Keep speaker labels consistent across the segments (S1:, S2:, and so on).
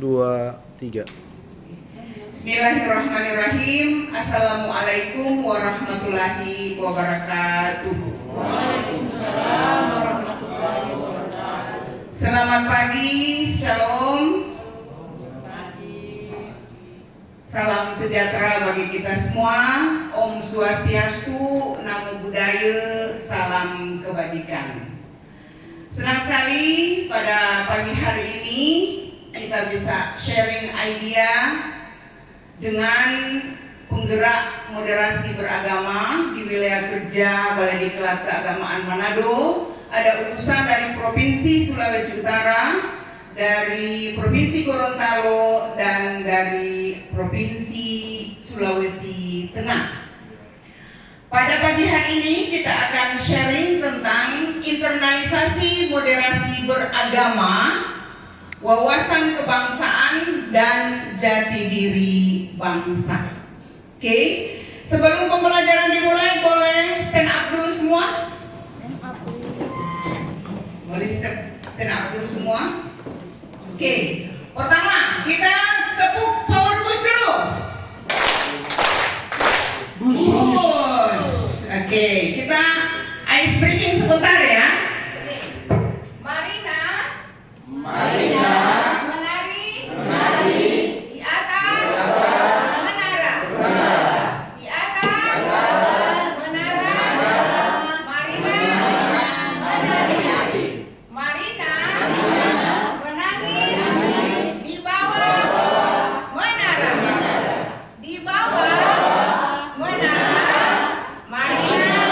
S1: 2, 3.
S2: Bismillahirrahmanirrahim. Assalamualaikum warahmatullahi wabarakatuh.
S3: Waalaikumsalam warahmatullahi wabarakatuh.
S2: Selamat pagi, shalom. Salam sejahtera bagi kita semua. Om Swastiastu, Namo Buddhaya, salam kebajikan. Senang sekali pada pagi hari ini kita bisa sharing idea dengan penggerak moderasi beragama di wilayah kerja Balai Diklat Keagamaan Manado. Ada utusan dari Provinsi Sulawesi Utara, dari Provinsi Gorontalo, dan dari Provinsi Sulawesi Tengah. Pada pagi hari ini kita akan sharing tentang internalisasi moderasi beragama, wawasan kebangsaan, dan jati diri bangsa. Oke, sebelum pembelajaran dimulai, boleh stand up dulu semua? Boleh stand up dulu semua? Oke, pertama kita tepuk power push dulu. Push. Oke, kita ice breaking sebentar ya. Marina menari di atas menara. Di atas menara. Marina menari. Marina menangis di bawah menara. Di bawah menara. Marina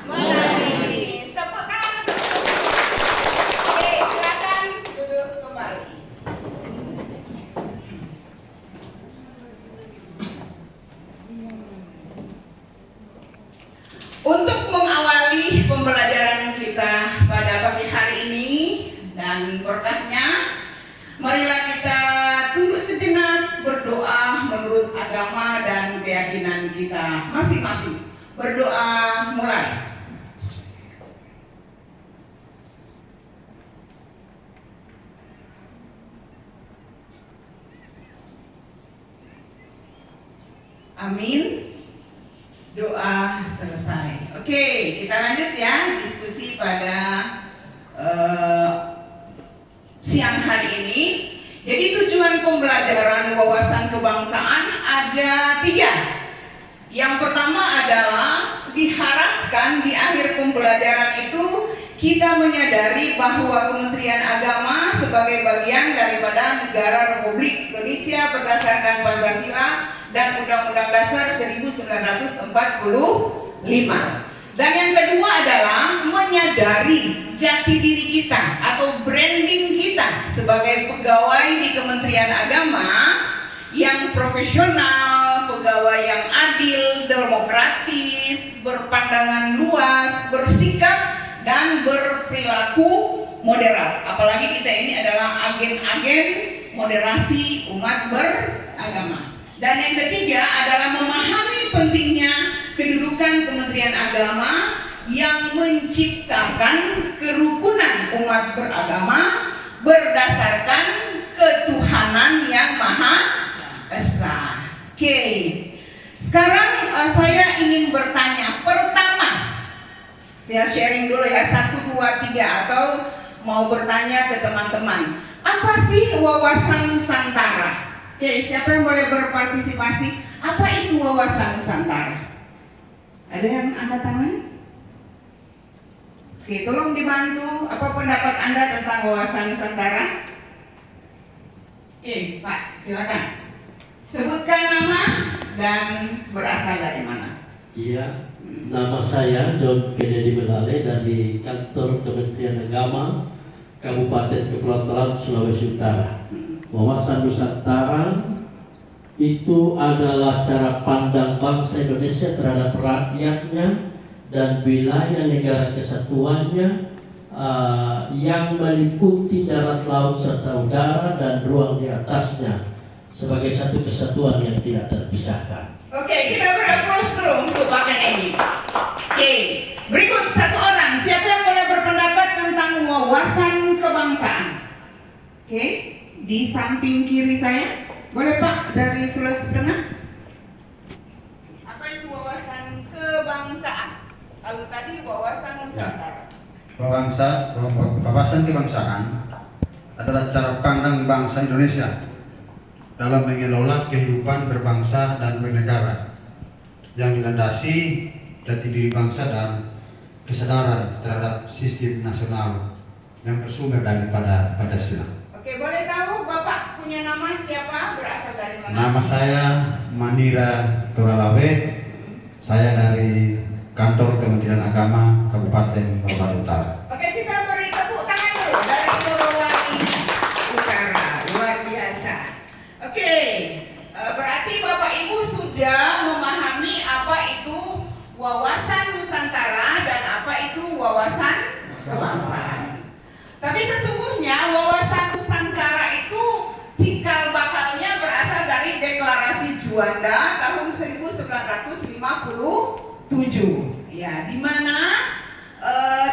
S2: menangis. Tepuk tangan untuk Oke, silakan duduk kembali. Untuk mengawali pembelajaran kita pada pagi hari ini dan berkahnya, marilah kita tunggu sejenak berdoa menurut agama dan keyakinan kita masing-masing. Berdoa mulai. Amin. Doa selesai. Oke, kita lanjut ya diskusi pada siang hari ini. Jadi tujuan pembelajaran wawasan kebangsaan ada 3. Yang pertama adalah diharapkan di akhir pembelajaran itu kita menyadari bahwa Kementerian Agama sebagai bagian daripada Negara Republik Indonesia berdasarkan Pancasila dan Undang-Undang Dasar 1945. Dan yang kedua adalah menyadari jati diri kita atau branding kita sebagai pegawai di Kementerian Agama yang profesional, pegawai yang adil, demokratis, berpandangan luas, bersikap dan berperilaku moderat. Apalagi kita ini adalah agen-agen moderasi umat beragama. Dan yang ketiga adalah memahami pentingnya kedudukan Kementerian Agama yang menciptakan kerukunan umat beragama berdasarkan ketuhanan yang Maha Esa. Oke. Sekarang saya ingin bertanya. Pertama, saya sharing dulu ya, 1, 2, 3 atau mau bertanya ke teman-teman. Apa sih wawasan Nusantara? Oke, siapa yang boleh berpartisipasi? Apa itu wawasan Nusantara? Ada yang angkat tangan? Oke, tolong dibantu. Apa pendapat Anda tentang wawasan Nusantara? Oke, Pak, silakan. Sebutkan nama dan berasal dari mana?
S4: Iya, nama saya John Kennedy Melale dari Kantor Kementerian Agama Kabupaten Kepulauan Talaut, Sulawesi Utara. Wawasan Nusantara itu adalah cara pandang bangsa Indonesia terhadap rakyatnya dan wilayah negara kesatuannya yang meliputi darat, laut, serta udara dan ruang di atasnya sebagai satu kesatuan yang tidak terpisahkan.
S2: Oke, kita beraplaus dulu untuk bagian ini. Oke, berikut satu orang. Siapa yang boleh berpendapat tentang wawasan kebangsaan? Oke, di samping kiri saya. Boleh Pak, dari Sulawesi Tengah? Apa itu wawasan kebangsaan? Kalau tadi wawasan Nusantara.
S1: Wawasan kebangsaan adalah cara pandang bangsa Indonesia dalam mengelola kehidupan berbangsa dan bernegara yang dilandasi jati diri bangsa dan kesadaran terhadap sistem nasional yang bersumber daripada Pancasila.
S2: Oke, boleh tahu Bapak punya nama siapa? Berasal dari mana?
S1: Nama saya Manira Toralawe. Saya dari Kantor Kementerian Agama Kabupaten Bogor Utara.
S2: Oke, kita beri tepuk tangan dulu dari Polowali Utara. Luar biasa. Oke, berarti Bapak Ibu sudah memahami apa itu wawasan Nusantara dan apa itu wawasan kebangsaan. Tapi sesungguhnya wawasan Nusantara itu cikal bakalnya berasal dari Deklarasi Juanda tahun 1957. Ya, di mana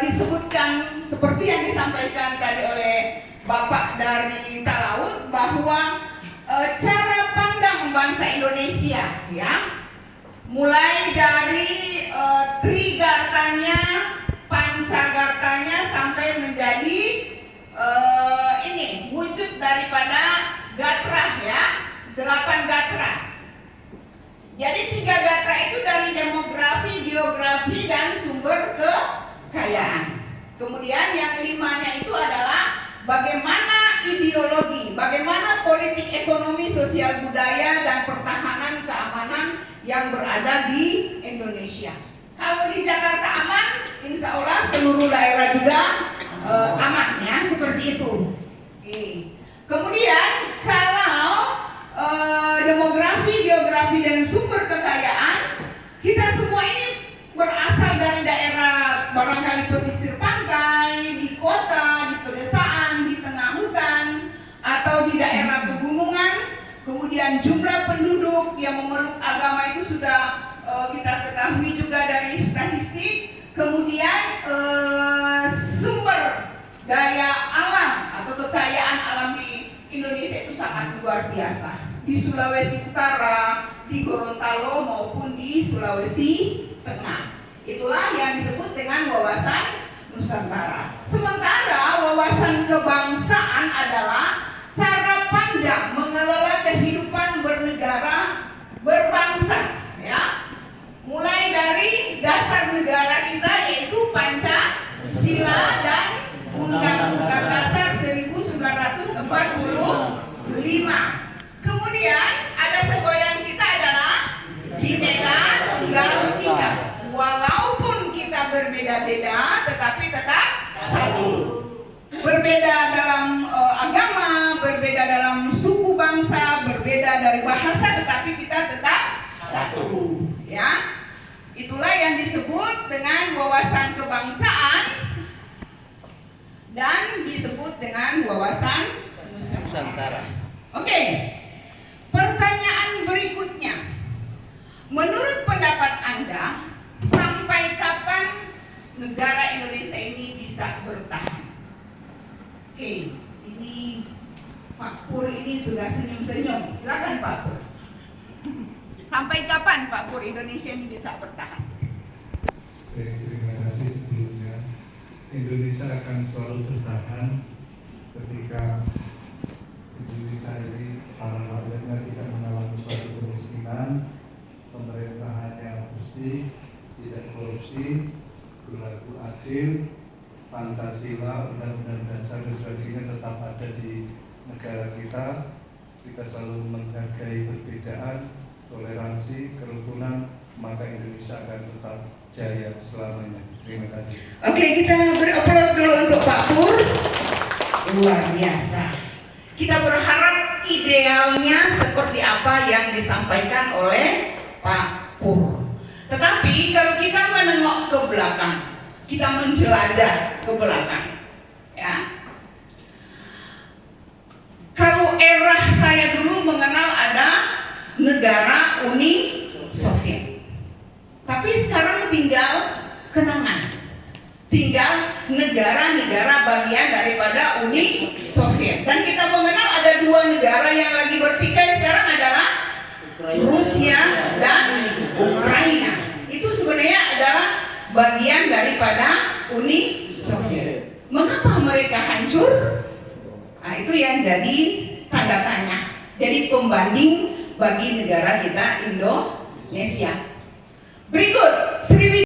S2: disebutkan seperti yang disampaikan tadi oleh Bapak dari Talaut bahwa cara pandang bangsa Indonesia, ya, mulai dari Trigartanya, Pancagartanya sampai menjadi ini wujud daripada Gatrah, ya, 8 Gatrah. Jadi 3 Gatrah itu dari demografi, geografi, dan sumber kekayaan. Kemudian yang 5-nya itu adalah bagaimana ideologi, bagaimana politik ekonomi, sosial budaya, dan pertahanan keamanan yang berada di Indonesia. Kalau di Jakarta aman, insya Allah seluruh daerah juga aman, ya, seperti itu. Oke. Kemudian kalau demografi, geografi, dan sumber kekayaan, kita semua ini berasal dari daerah barangkali pesisir pantai, di kota, di pedesaan, di tengah hutan, atau di daerah pegunungan. Kemudian jumlah penduduk yang memeluk agama itu sudah kita ketahui juga dari statistik. Kemudian sumber daya alam atau kekayaan alam di Indonesia itu sangat luar biasa. Di Sulawesi Utara, di Gorontalo maupun di Sulawesi Tengah. Itulah yang disebut dengan wawasan Nusantara. Sementara wawasan kebangsaan adalah cara pandang mengelola kehidupan bernegara, berbangsa, ya. Mulai dari dasar negara kita yaitu Pancasila dan Undang-Undang Dasar 1945. Kemudian ada semboyan kita adalah Bhinneka Tunggal Ika. Walaupun kita berbeda-beda, tetapi tetap satu. Berbeda dalam agama, berbeda dalam suku bangsa, berbeda dari bahasa, tetapi kita tetap satu. Ya, itulah yang disebut dengan wawasan kebangsaan dan disebut dengan wawasan Nusantara. Oke. Pertanyaan berikutnya, menurut pendapat Anda, sampai kapan negara Indonesia ini bisa bertahan? Oke, ini Pak Pur ini sudah senyum-senyum. Silakan Pak Pur. Sampai kapan Pak Pur Indonesia ini bisa bertahan?
S5: Oke, terima kasih sebelumnya. Indonesia akan selalu bertahan ketika Indonesia ini para rakyatnya tidak mengalami suatu kemiskinan, pemerintahannya bersih, tidak korupsi, berlaku adil, Pancasila, Undang-Undang Dasar dan sebagainya tetap ada di negara kita. Kita selalu menghargai perbedaan, toleransi, kerukunan, maka Indonesia akan tetap jaya selamanya. Terima kasih.
S2: Oke, kita beri aplaus dulu untuk Pak Pur. Luar biasa. Kita berharap idealnya seperti apa yang disampaikan oleh Pak Pur. Tetapi kalau kita menengok ke belakang, kita menjelajah ke belakang, ya. Kalau era saya dulu mengenal ada negara Uni Soviet, tapi sekarang tinggal kenangan, tinggal negara-negara bagian daripada Uni Soviet. Dan kita mengenal ada negara yang lagi bertikai sekarang adalah Rusia dan Ukraina. Itu sebenarnya adalah bagian daripada Uni Soviet. Mengapa mereka hancur? Nah, itu yang jadi tanda tanya. Jadi pembanding bagi negara kita Indonesia. Berikut